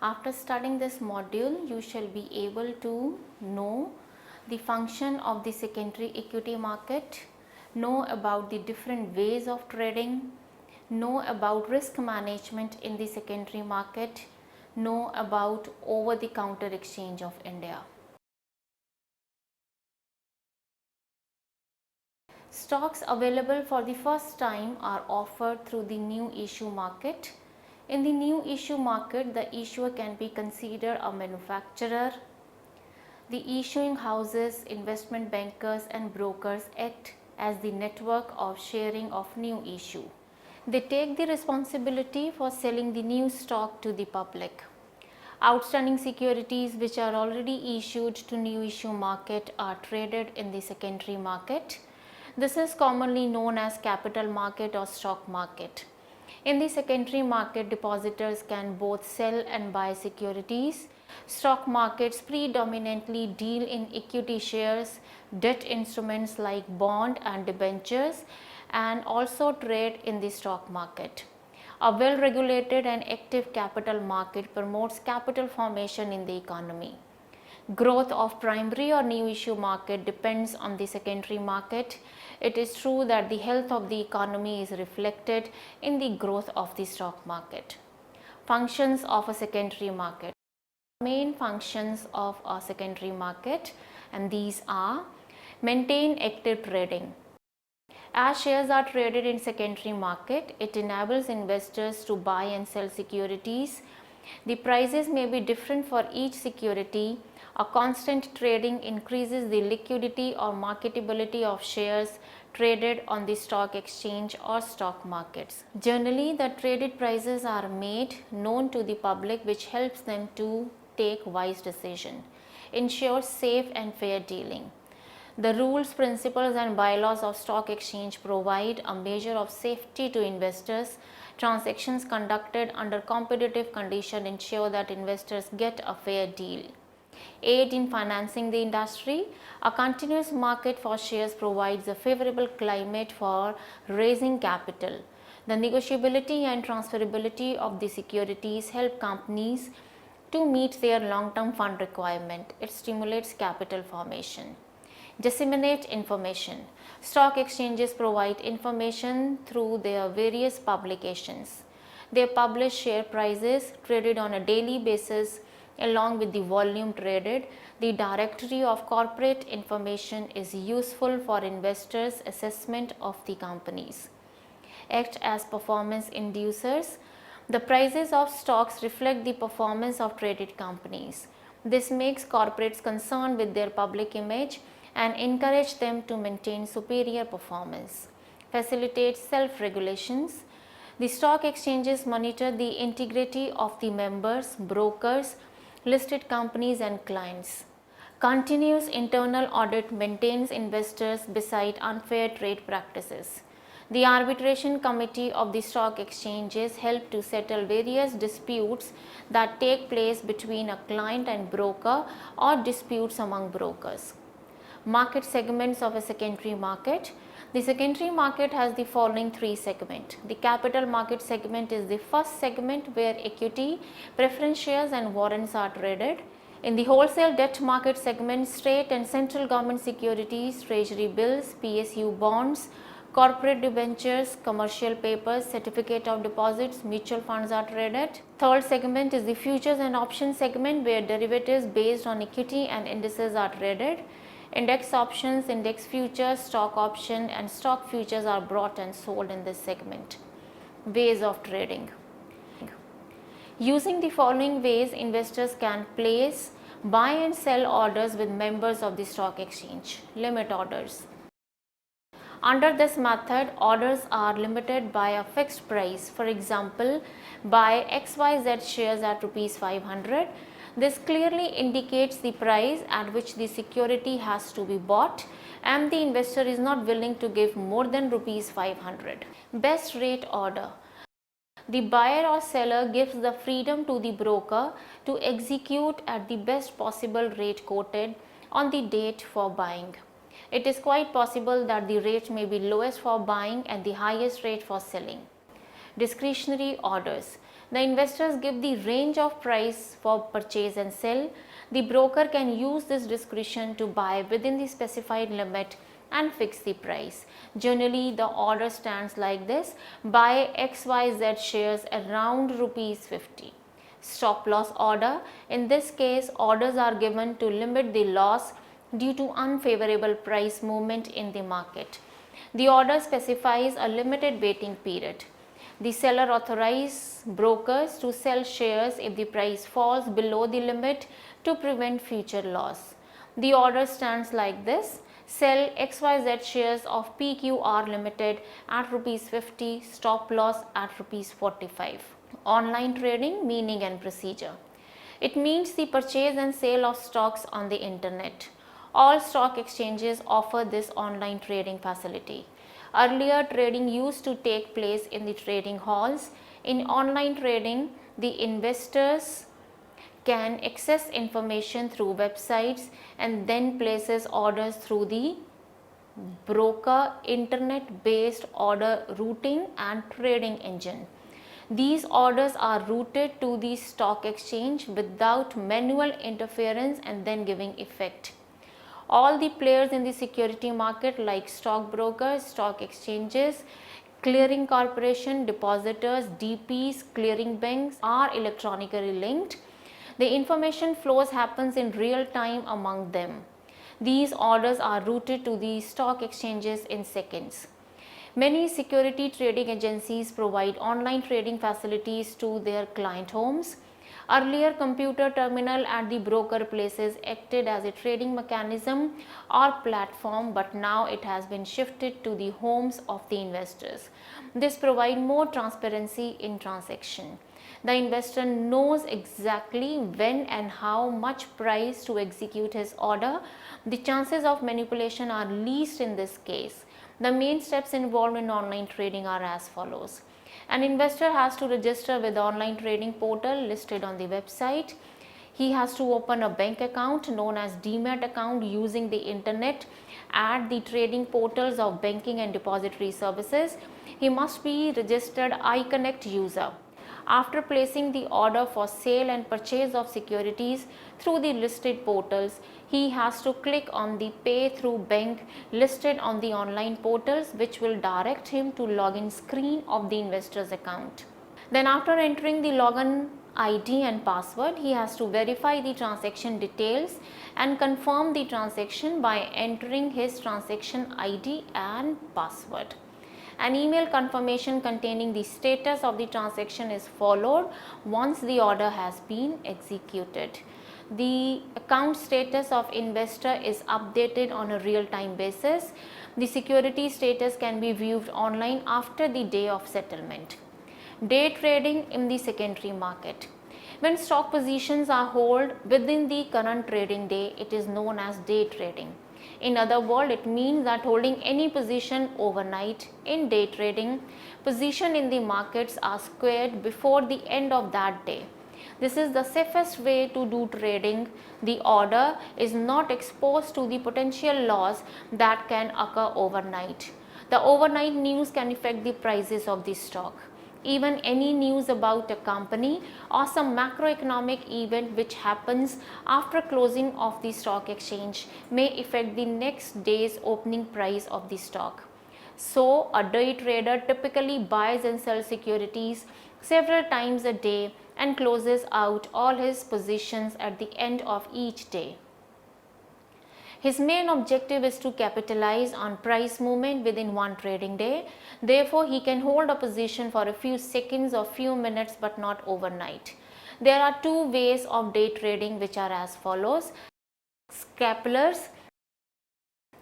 After studying this module, you shall be able to know the function of the secondary equity market, know about the different ways of trading, know about risk management in the secondary market, know about over the counter exchange of India. Stocks available for the first time are offered through the new issue market. In the new issue market, the issuer can be considered a manufacturer. The issuing houses, investment bankers and brokers act as the network of sharing of new issue. They take the responsibility for selling the new stock to the public. Outstanding securities which are already issued to new issue market are traded in the secondary market. This is commonly known as capital market or stock market. In the secondary market, depositors can both sell and buy securities. Stock markets predominantly deal in equity shares, debt instruments like bond and debentures, and also trade in the stock market. A well-regulated and active capital market promotes capital formation in the economy. Growth of primary or new issue market depends on the secondary market. It is true that the health of the economy is reflected in the growth of the stock market. Functions of a secondary market. Main functions of a secondary market, and these are: maintain active trading. As shares are traded in secondary market, it enables investors to buy and sell securities. The prices may be different for each security. A constant trading increases the liquidity or marketability of shares traded on the stock exchange or stock markets. Generally, the traded prices are made known to the public, which helps them to take wise decisions, ensures safe and fair dealing. The rules, principles and bylaws of stock exchange provide a measure of safety to investors. Transactions conducted under competitive conditions ensure that investors get a fair deal. Aid in financing the industry. A continuous market for shares provides a favorable climate for raising capital. The negotiability and transferability of the securities help companies to meet their long-term fund requirement. It stimulates capital formation. Disseminate information. Stock exchanges provide information through their various publications. They publish share prices traded on a daily basis along with the volume traded. The directory of corporate information is useful for investors' assessment of the companies. Act as performance inducers. The prices of stocks reflect the performance of traded companies. This makes corporates concerned with their public image and encourage them to maintain superior performance. Facilitate self-regulations. The stock exchanges monitor the integrity of the members, brokers, listed companies and clients. Continuous internal audit maintains investors beside unfair trade practices. The arbitration committee of the stock exchanges help to settle various disputes that take place between a client and broker or disputes among brokers. Market segments of a secondary market. The secondary market has the following three segments. The capital market segment is the first segment where equity, preference shares and warrants are traded. In the wholesale debt market segment, state and central government securities, treasury bills, PSU bonds, corporate debentures, commercial papers, certificate of deposits, mutual funds are traded. Third segment is the futures and options segment where derivatives based on equity and indices are traded. Index options, index futures, stock option and stock futures are bought and sold in this segment. Ways of trading. Using the following ways, investors can place, buy and sell orders with members of the stock exchange. Limit orders. Under this method, orders are limited by a fixed price. For example, buy XYZ shares at Rs 500. This clearly indicates the price at which the security has to be bought and the investor is not willing to give more than Rs 500. Best rate order. The buyer or seller gives the freedom to the broker to execute at the best possible rate quoted on the date for buying. It is quite possible that the rate may be lowest for buying and the highest rate for selling. Discretionary orders. The investors give the range of price for purchase and sell. The broker can use this discretion to buy within the specified limit and fix the price. Generally, the order stands like this: buy XYZ shares around rupees 50. Stop loss order. In this case, orders are given to limit the loss due to unfavorable price movement in the market. The order specifies a limited waiting period. The seller authorizes brokers to sell shares if the price falls below the limit to prevent future loss. The order stands like this: sell XYZ shares of PQR Limited at rupees 50, stop loss at rupees 45. Online trading meaning and procedure. It means the purchase and sale of stocks on the internet. All stock exchanges offer this online trading facility. Earlier, trading used to take place in the trading halls. In online trading, the investors can access information through websites and then places orders through the broker internet based order routing and trading engine. These orders are routed to the stock exchange without manual interference and then giving effect. All the players in the security market like stockbrokers, stock exchanges, clearing corporation, depositors, DPs, clearing banks are electronically linked. The information flows happens in real time among them. These orders are routed to the stock exchanges in seconds. Many security trading agencies provide online trading facilities to their client homes. Earlier, computer terminal at the broker places acted as a trading mechanism or platform, but now it has been shifted to the homes of the investors. This provides more transparency in transaction. The investor knows exactly when and how much price to execute his order. The chances of manipulation are least in this case. The main steps involved in online trading are as follows. An investor has to register with the online trading portal listed on the website. He has to open a bank account known as Demat account using the internet at the trading portals of banking and depository services. He must be registered iConnect user. After placing the order for sale and purchase of securities through the listed portals, he has to click on the pay through bank listed on the online portals, which will direct him to login screen of the investor's account. Then after entering the login ID and password, he has to verify the transaction details and confirm the transaction by entering his transaction ID and password. An email confirmation containing the status of the transaction is followed once the order has been executed. The account status of investor is updated on a real-time basis. The security status can be viewed online after the day of settlement. Day trading in the secondary market. When stock positions are held within the current trading day, it is known as day trading. In other words, it means that holding any position overnight. In day trading, positions in the markets are squared before the end of that day. This is the safest way to do trading. The order is not exposed to the potential loss that can occur overnight. The overnight news can affect the prices of the stock. Even any news about a company or some macroeconomic event which happens after closing of the stock exchange may affect the next day's opening price of the stock. So, a day trader typically buys and sells securities several times a day and closes out all his positions at the end of each day. His main objective is to capitalize on price movement within one trading day. Therefore, he can hold a position for a few seconds or few minutes but not overnight. There are two ways of day trading which are as follows. Scalpers.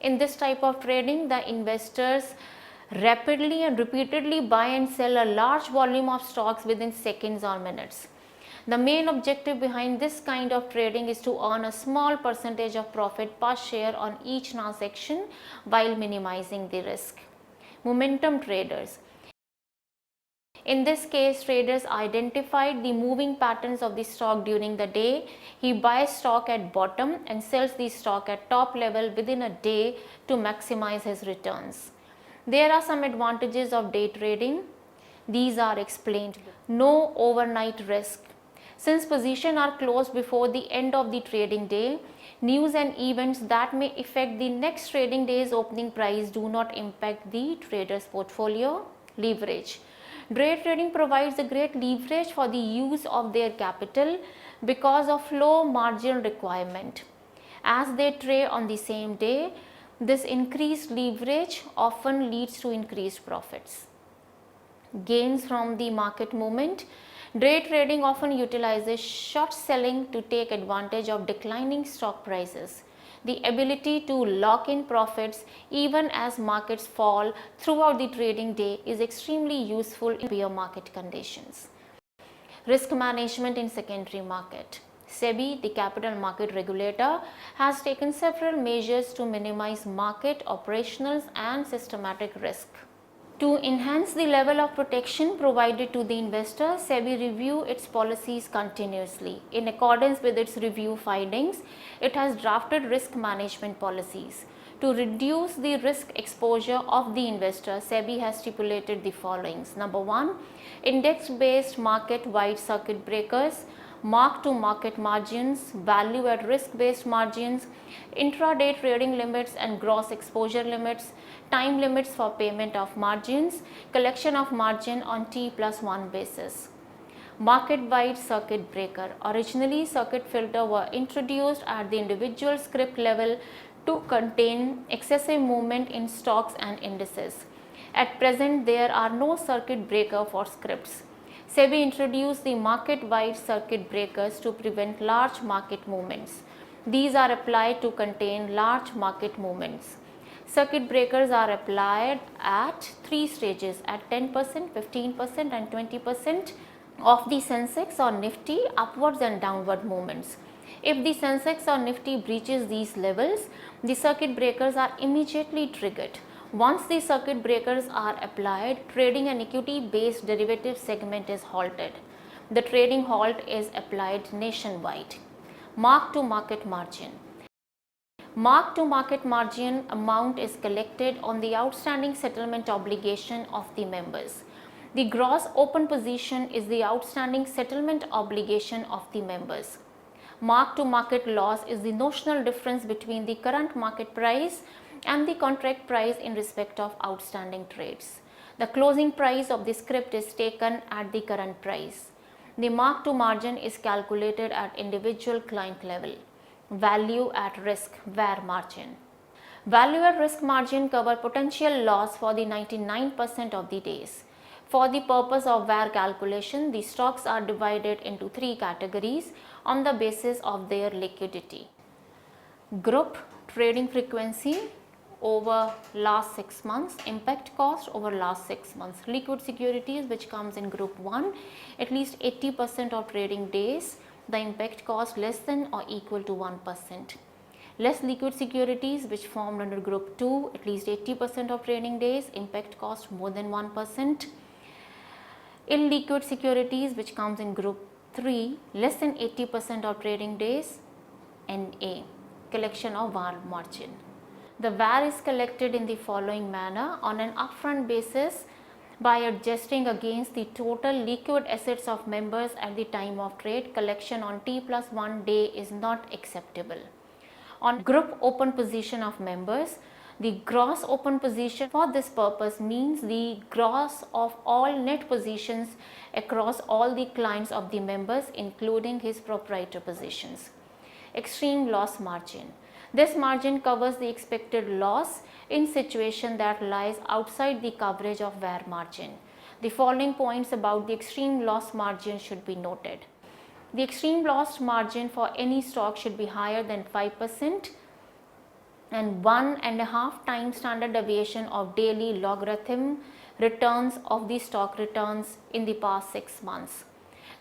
In this type of trading, the investors rapidly and repeatedly buy and sell a large volume of stocks within seconds or minutes. The main objective behind this kind of trading is to earn a small percentage of profit per share on each transaction while minimizing the risk. Momentum traders. In this case, traders identified the moving patterns of the stock during the day. He buys stock at bottom and sells the stock at top level within a day to maximize his returns. There are some advantages of day trading. These are explained. No overnight risk. Since positions are closed before the end of the trading day, news and events that may affect the next trading day's opening price do not impact the trader's portfolio. Leverage. Day trading provides a great leverage for the use of their capital because of low margin requirement. As they trade on the same day, this increased leverage often leads to increased profits. Gains from the market movement. Day trading often utilizes short selling to take advantage of declining stock prices. The ability to lock in profits even as markets fall throughout the trading day is extremely useful in bear market conditions. Risk management in secondary market. SEBI, the capital market regulator, has taken several measures to minimize market operational and systematic risk. To enhance the level of protection provided to the investor, SEBI reviews its policies continuously. In accordance with its review findings, it has drafted risk management policies. To reduce the risk exposure of the investor, SEBI has stipulated the following. Number 1, index-based market-wide circuit breakers, mark-to-market margins, value at risk-based margins, intraday trading limits and gross exposure limits, time limits for payment of margins, collection of margin on T+1 basis. Market-wide circuit breaker. Originally, circuit filter were introduced at the individual script level to contain excessive movement in stocks and indices. At present, there are no circuit breaker for scripts. SEBI introduced the market-wide circuit breakers to prevent large market movements. These are applied to contain large market movements. Circuit breakers are applied at 3 stages, at 10%, 15% and 20% of the Sensex or Nifty upwards and downward movements. If the Sensex or Nifty breaches these levels, the circuit breakers are immediately triggered. Once the circuit breakers are applied, trading an equity-based derivative segment is halted. The trading halt is applied nationwide. Mark-to-market margin. Mark-to-market margin amount is collected on the outstanding settlement obligation of the members. The gross open position is the outstanding settlement obligation of the members. Mark-to-market loss is the notional difference between the current market price and the contract price in respect of outstanding trades. The closing price of the script is taken at the current price. The mark to margin is calculated at individual client level. Value at risk, VAR margin. Value at risk margin cover potential loss for the 99% of the days. For the purpose of VAR calculation, the stocks are divided into 3 categories on the basis of their liquidity. Group, trading frequency over last 6 months, impact cost over last 6 months. Liquid securities, which comes in group 1, at least 80% of trading days, the impact cost less than or equal to 1%. Less liquid securities, which formed under group 2, at least 80% of trading days, impact cost more than 1%. Illiquid securities, which comes in group 3, less than 80% of trading days, NA, collection of VAR margin. The VAR is collected in the following manner: on an upfront basis by adjusting against the total liquid assets of members at the time of trade. Collection on T+1 day is not acceptable. On group open position of members, the gross open position for this purpose means the gross of all net positions across all the clients of the members, including his proprietary positions. Extreme loss margin. This margin covers the expected loss in situation that lies outside the coverage of VAR margin. The following points about the extreme loss margin should be noted. The extreme loss margin for any stock should be higher than 5% and 1.5 times standard deviation of daily logarithm returns of the stock returns in the past 6 months.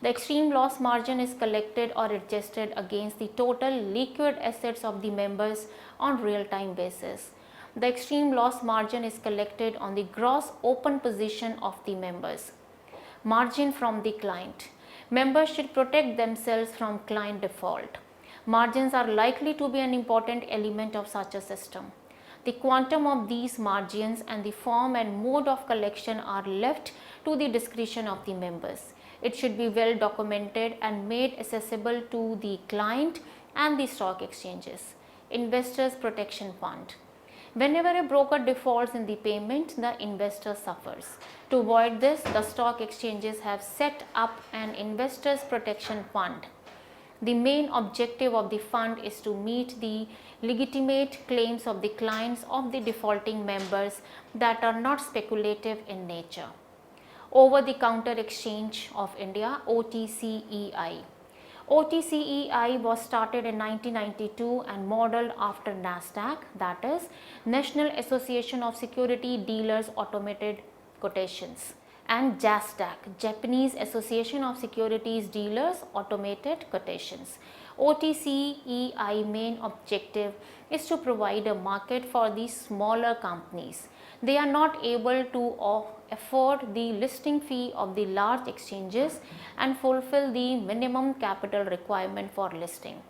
The extreme loss margin is collected or adjusted against the total liquid assets of the members on real-time basis. The extreme loss margin is collected on the gross open position of the members. Margin from the client. Members should protect themselves from client default. Margins are likely to be an important element of such a system. The quantum of these margins and the form and mode of collection are left to the discretion of the members. It should be well documented and made accessible to the client and the stock exchanges. Investors Protection Fund. Whenever a broker defaults in the payment, the investor suffers. To avoid this, the stock exchanges have set up an Investors Protection Fund. The main objective of the fund is to meet the legitimate claims of the clients of the defaulting members that are not speculative in nature. Over-the-counter exchange of India, OTCEI. OTCEI was started in 1992 and modeled after NASDAQ, that is National Association of Security Dealers Automated Quotations, and JASDAQ, Japanese Association of Securities Dealers Automated Quotations. OTCEI main objective is to provide a market for these smaller companies. They are not able to afford the listing fee of the large exchanges and fulfill the minimum capital requirement for listing.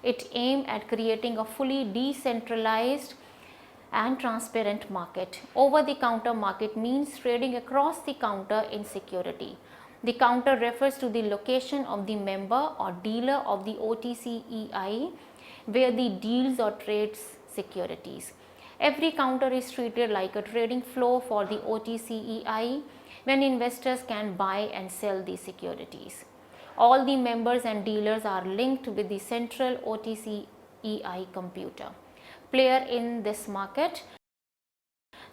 It aimed at creating a fully decentralized and transparent market. Over-the-counter market means trading across the counter in security. The counter refers to the location of the member or dealer of the OTCEI where the deals or trades securities. Every counter is treated like a trading floor for the OTCEI when investors can buy and sell the securities. All the members and dealers are linked with the central OTCEI computer. Player in this market.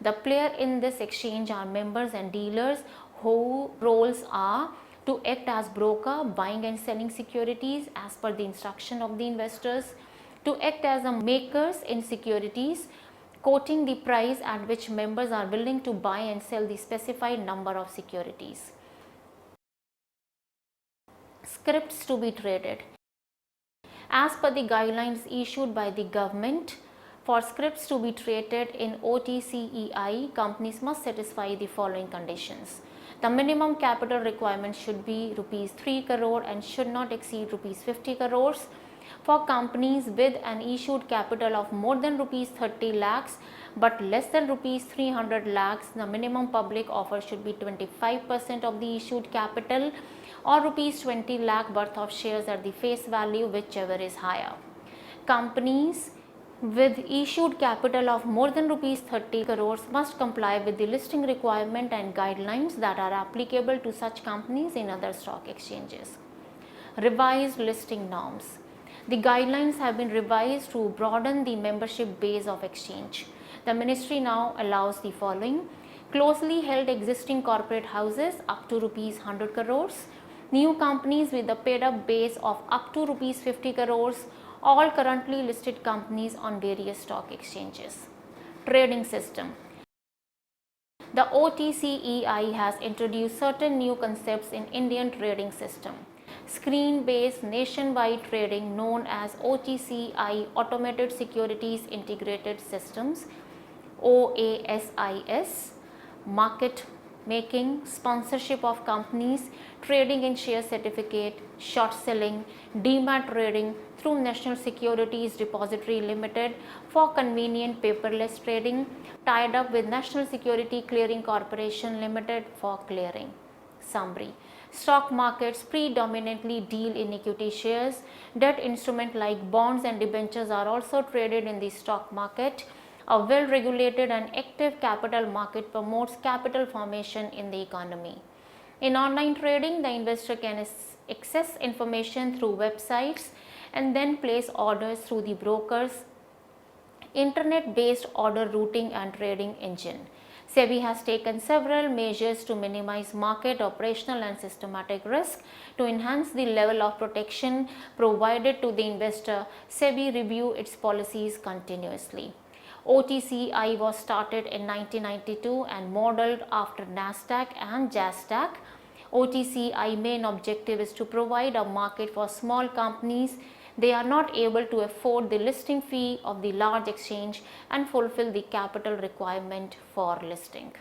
The player in this exchange are members and dealers whose roles are to act as broker, buying and selling securities as per the instruction of the investors, to act as a makers in securities, quoting the price at which members are willing to buy and sell the specified number of securities. Scripts to be traded. As per the guidelines issued by the government, for scripts to be traded in OTCEI, companies must satisfy the following conditions. The minimum capital requirement should be Rs 3 crore and should not exceed Rs 50 crores. For companies with an issued capital of more than Rs 30 lakhs but less than Rs 300 lakhs, the minimum public offer should be 25% of the issued capital or Rs 20 lakh worth of shares at the face value, whichever is higher. Companies with issued capital of more than Rs 30 crores must comply with the listing requirement and guidelines that are applicable to such companies in other stock exchanges. Revised listing norms. The guidelines have been revised to broaden the membership base of exchange. The ministry now allows the following: closely held existing corporate houses up to Rs 100 crores, new companies with a paid up base of up to Rs 50 crores, all currently listed companies on various stock exchanges. Trading system. The OTCEI has introduced certain new concepts in Indian trading system. Screen-based nationwide trading known as OTCI Automated Securities Integrated Systems, OASIS, market making, sponsorship of companies, trading in share certificate, short selling, demat trading through National Securities Depository Limited for convenient paperless trading, tied up with National Security Clearing Corporation Limited for clearing. Summary. Stock markets predominantly deal in equity shares. Debt instruments like bonds and debentures are also traded in the stock market. A well-regulated and active capital market promotes capital formation in the economy. In online trading, the investor can access information through websites and then place orders through the broker's internet-based order routing and trading engine. SEBI has taken several measures to minimize market operational and systematic risk. To enhance the level of protection provided to the investor, SEBI reviews its policies continuously. OTCI was started in 1992 and modeled after NASDAQ and JASDAQ. OTCI main objective is to provide a market for small companies. They are not able to afford the listing fee of the large exchange and fulfill the capital requirement for listing.